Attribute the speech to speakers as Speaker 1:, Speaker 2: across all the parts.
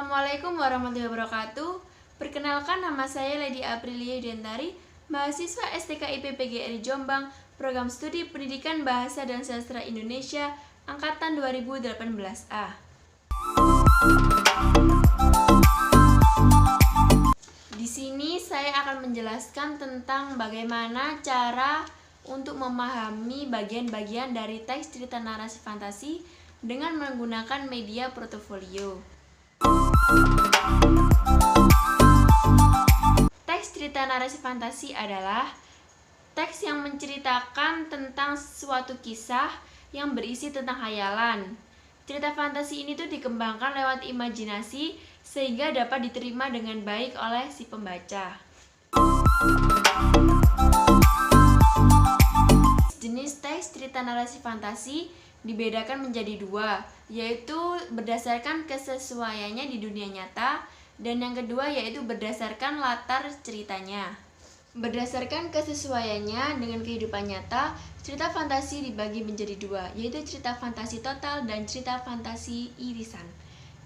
Speaker 1: Assalamualaikum warahmatullahi wabarakatuh. Perkenalkan, nama saya Lady Aprilia Dentari, mahasiswa STK IPPGRI Jombang, Program Studi Pendidikan Bahasa dan Sastra Indonesia, Angkatan 2018A. Di sini saya akan menjelaskan tentang bagaimana cara untuk memahami bagian-bagian dari teks cerita narasi fantasi dengan menggunakan media portofolio. Teks cerita narasi fantasi adalah teks yang menceritakan tentang suatu kisah yang berisi tentang khayalan. Cerita fantasi ini tuh dikembangkan lewat imajinasi sehingga dapat diterima dengan baik oleh si pembaca. Jenis teks cerita narasi fantasi dibedakan menjadi dua, yaitu berdasarkan kesesuaiannya di dunia nyata, dan yang kedua yaitu berdasarkan latar ceritanya. Berdasarkan kesesuaiannya dengan kehidupan nyata, cerita fantasi dibagi menjadi dua, yaitu cerita fantasi total dan cerita fantasi irisan.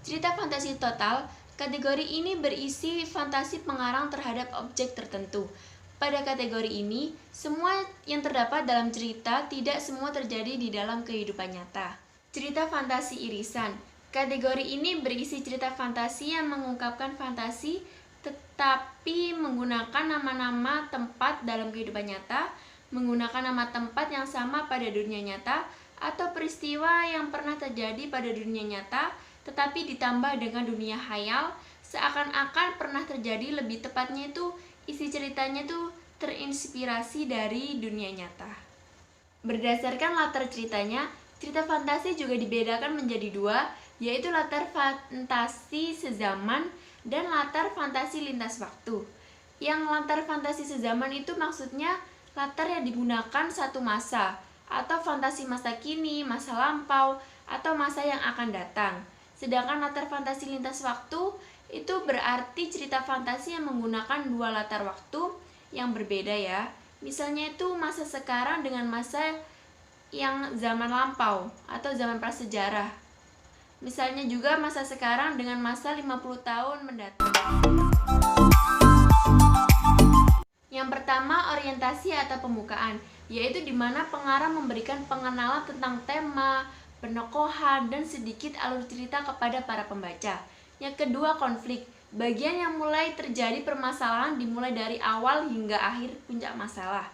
Speaker 1: Cerita fantasi total, kategori ini berisi fantasi pengarang terhadap objek tertentu. Pada kategori ini, semua yang terdapat dalam cerita tidak semua terjadi di dalam kehidupan nyata. Cerita fantasi irisan. Kategori ini berisi cerita fantasi yang mengungkapkan fantasi tetapi menggunakan nama-nama tempat dalam kehidupan nyata, menggunakan nama tempat yang sama pada dunia nyata, atau peristiwa yang pernah terjadi pada dunia nyata tetapi ditambah dengan dunia khayal, seakan-akan pernah terjadi. Lebih tepatnya itu isi ceritanya tuh terinspirasi dari dunia nyata. Berdasarkan latar ceritanya, cerita fantasi juga dibedakan menjadi dua, yaitu latar fantasi sezaman dan latar fantasi lintas waktu. Yang latar fantasi sezaman itu maksudnya latar yang digunakan satu masa, atau fantasi masa kini, masa lampau, atau masa yang akan datang. Sedangkan latar fantasi lintas waktu itu berarti cerita fantasi yang menggunakan dua latar waktu yang berbeda ya. Misalnya itu masa sekarang dengan masa yang zaman lampau atau zaman prasejarah. Misalnya juga masa sekarang dengan masa 50 tahun mendatang. Yang pertama, orientasi atau pembukaan, yaitu di mana pengarang memberikan pengenalan tentang tema, penokohan, dan sedikit alur cerita kepada para pembaca. Yang kedua, konflik, bagian yang mulai terjadi permasalahan dimulai dari awal hingga akhir puncak masalah.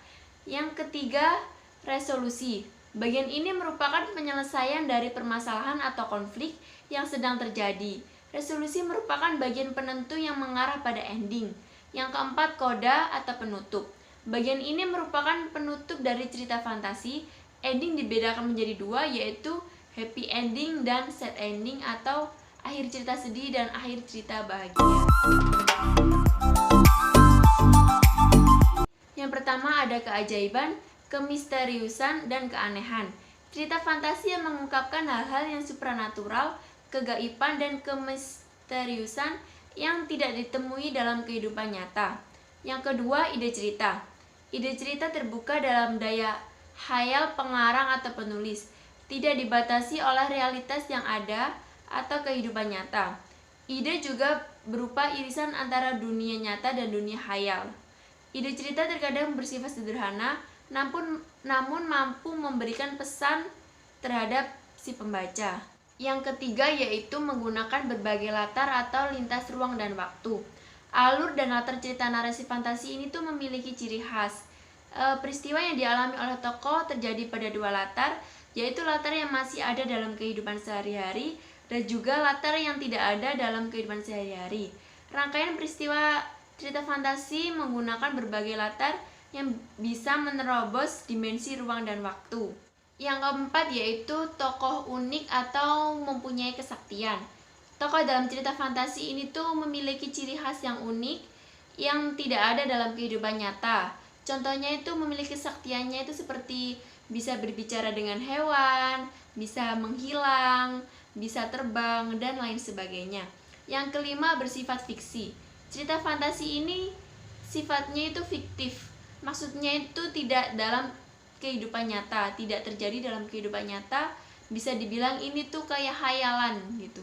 Speaker 1: Yang ketiga, resolusi, bagian ini merupakan penyelesaian dari permasalahan atau konflik yang sedang terjadi. Resolusi merupakan bagian penentu yang mengarah pada ending. Yang keempat, koda atau penutup, bagian ini merupakan penutup dari cerita fantasi. Ending dibedakan menjadi dua, yaitu happy ending dan sad ending, atau akhir cerita sedih dan akhir cerita bahagia. Yang pertama ada keajaiban, kemisteriusan, dan keanehan. Cerita fantasi yang mengungkapkan hal-hal yang supranatural, kegaiban, dan kemisteriusan yang tidak ditemui dalam kehidupan nyata. Yang kedua, ide cerita. Ide cerita terbuka dalam daya khayal pengarang atau penulis, tidak dibatasi oleh realitas yang ada atau kehidupan nyata. Ide juga berupa irisan antara dunia nyata dan dunia khayal. Ide cerita terkadang bersifat sederhana, namun mampu memberikan pesan terhadap si pembaca. Yang ketiga yaitu menggunakan berbagai latar atau lintas ruang dan waktu. Alur dan latar cerita narasi fantasi ini tuh memiliki ciri khas. Peristiwa yang dialami oleh tokoh terjadi pada dua latar, yaitu latar yang masih ada dalam kehidupan sehari-hari dan juga latar yang tidak ada dalam kehidupan sehari-hari. Rangkaian peristiwa cerita fantasi menggunakan berbagai latar yang bisa menerobos dimensi ruang dan waktu. Yang keempat yaitu tokoh unik atau mempunyai kesaktian. Tokoh dalam cerita fantasi ini tuh memiliki ciri khas yang unik yang tidak ada dalam kehidupan nyata. Contohnya itu memiliki kesaktiannya itu seperti bisa berbicara dengan hewan, bisa menghilang, bisa terbang, dan lain sebagainya. Yang kelima, bersifat fiksi. Cerita fantasi ini sifatnya itu fiktif. Maksudnya itu tidak dalam kehidupan nyata, tidak terjadi dalam kehidupan nyata. Bisa dibilang ini tuh kayak khayalan gitu.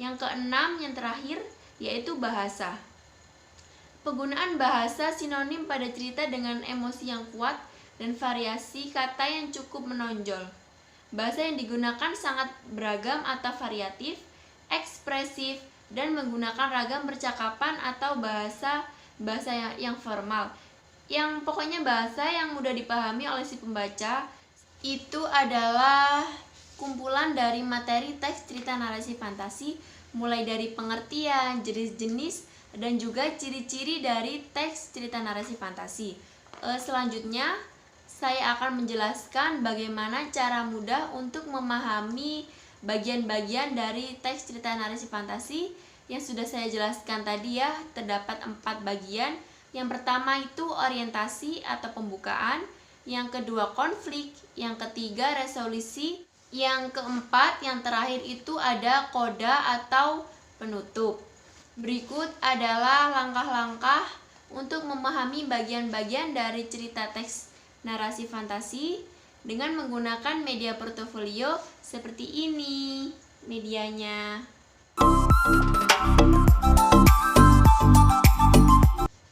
Speaker 1: Yang keenam, yang terakhir, yaitu bahasa. Penggunaan bahasa sinonim pada cerita dengan emosi yang kuat dan variasi kata yang cukup menonjol. Bahasa yang digunakan sangat beragam atau variatif, ekspresif, dan menggunakan ragam percakapan atau bahasa yang formal. Yang pokoknya bahasa yang mudah dipahami oleh si pembaca itu adalah kumpulan dari materi teks cerita narasi fantasi, mulai dari pengertian, jenis-jenis, dan juga ciri-ciri dari teks cerita narasi fantasi. Selanjutnya, saya akan menjelaskan bagaimana cara mudah untuk memahami bagian-bagian dari teks cerita narasi fantasi yang sudah saya jelaskan tadi ya. Terdapat 4 bagian. Yang pertama itu orientasi atau pembukaan, yang kedua konflik, yang ketiga resolusi, yang keempat, yang terakhir itu ada koda atau penutup. Berikut adalah langkah-langkah untuk memahami bagian-bagian dari cerita teks narasi fantasi dengan menggunakan media portofolio seperti ini medianya.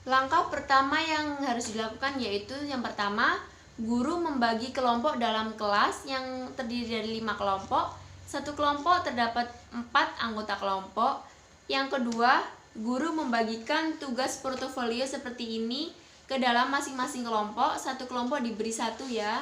Speaker 1: Langkah pertama yang harus dilakukan yaitu yang pertama, guru membagi kelompok dalam kelas yang terdiri dari 5 kelompok. Satu kelompok terdapat 4 anggota kelompok. Yang kedua, guru membagikan tugas portofolio seperti ini ke dalam masing-masing kelompok. Satu kelompok diberi 1 ya.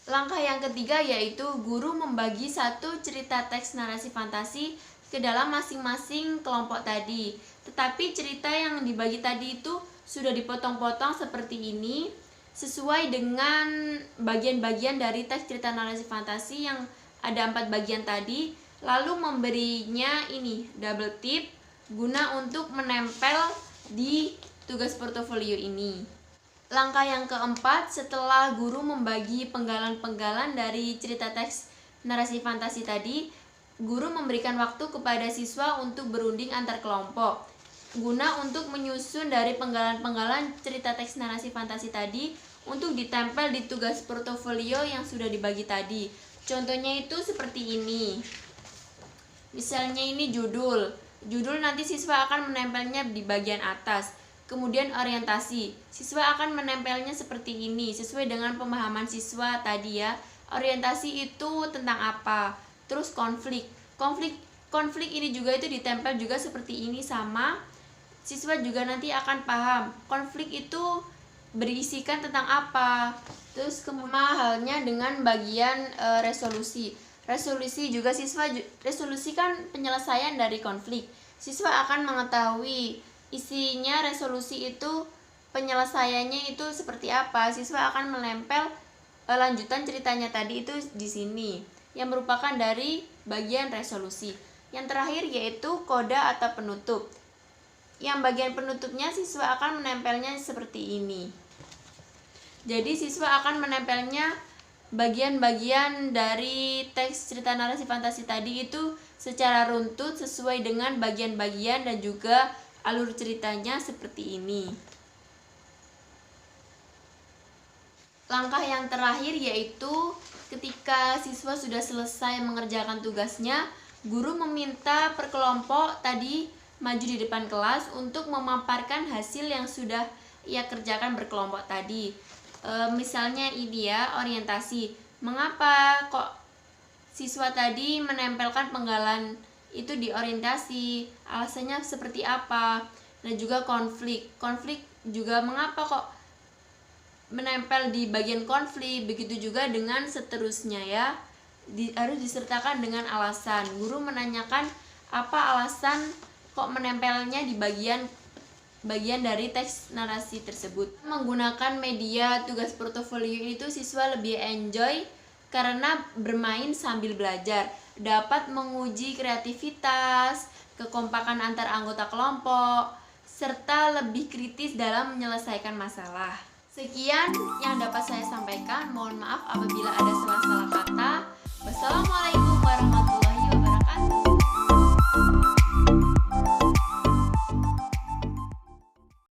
Speaker 1: Langkah yang ketiga yaitu guru membagi 1 cerita teks narasi fantasi ke dalam masing-masing kelompok tadi. Tetapi cerita yang dibagi tadi itu sudah dipotong-potong seperti ini sesuai dengan bagian-bagian dari teks cerita narasi fantasi yang ada 4 bagian tadi. Lalu memberinya ini double tip guna untuk menempel di tugas portofolio ini. Langkah yang keempat, setelah guru membagi penggalan-penggalan dari cerita teks narasi fantasi tadi, guru memberikan waktu kepada siswa untuk berunding antar kelompok guna untuk menyusun dari penggalan-penggalan cerita teks narasi fantasi tadi untuk ditempel di tugas portofolio yang sudah dibagi tadi. Contohnya itu seperti ini. Misalnya ini judul nanti siswa akan menempelnya di bagian atas. Kemudian orientasi, siswa akan menempelnya seperti ini sesuai dengan pemahaman siswa tadi ya. Orientasi itu tentang apa? Terus konflik ini juga itu ditempel juga seperti ini sama. Siswa juga nanti akan paham konflik itu berisikan tentang apa. Terus kemudian halnya dengan bagian resolusi. Resolusi juga resolusi kan penyelesaian dari konflik. Siswa akan mengetahui isinya resolusi itu penyelesaiannya itu seperti apa. Siswa akan menempel lanjutan ceritanya tadi itu di sini yang merupakan dari bagian resolusi. Yang terakhir yaitu koda atau penutup. Yang bagian penutupnya siswa akan menempelnya seperti ini. Jadi siswa akan menempelnya bagian-bagian dari teks cerita narasi fantasi tadi itu secara runtut sesuai dengan bagian-bagian dan juga alur ceritanya seperti ini. Langkah yang terakhir yaitu ketika siswa sudah selesai mengerjakan tugasnya, guru meminta per kelompok tadi maju di depan kelas untuk memaparkan hasil yang sudah ia kerjakan berkelompok tadi. Misalnya ini ya, orientasi. Mengapa kok siswa tadi menempelkan penggalan itu di orientasi? Alasannya seperti apa? Dan juga konflik juga mengapa kok menempel di bagian konflik? Begitu juga dengan seterusnya ya. Harus disertakan dengan alasan. Guru menanyakan apa alasan kok menempelnya di bagian dari teks narasi tersebut. Menggunakan media tugas portofolio itu siswa lebih enjoy karena bermain sambil belajar, dapat menguji kreativitas, kekompakan antar anggota kelompok, serta lebih kritis dalam menyelesaikan masalah. Sekian yang dapat saya sampaikan. Mohon maaf apabila ada salah-salah kata. Wassalamualaikum warahmatullahi wabarakatuh.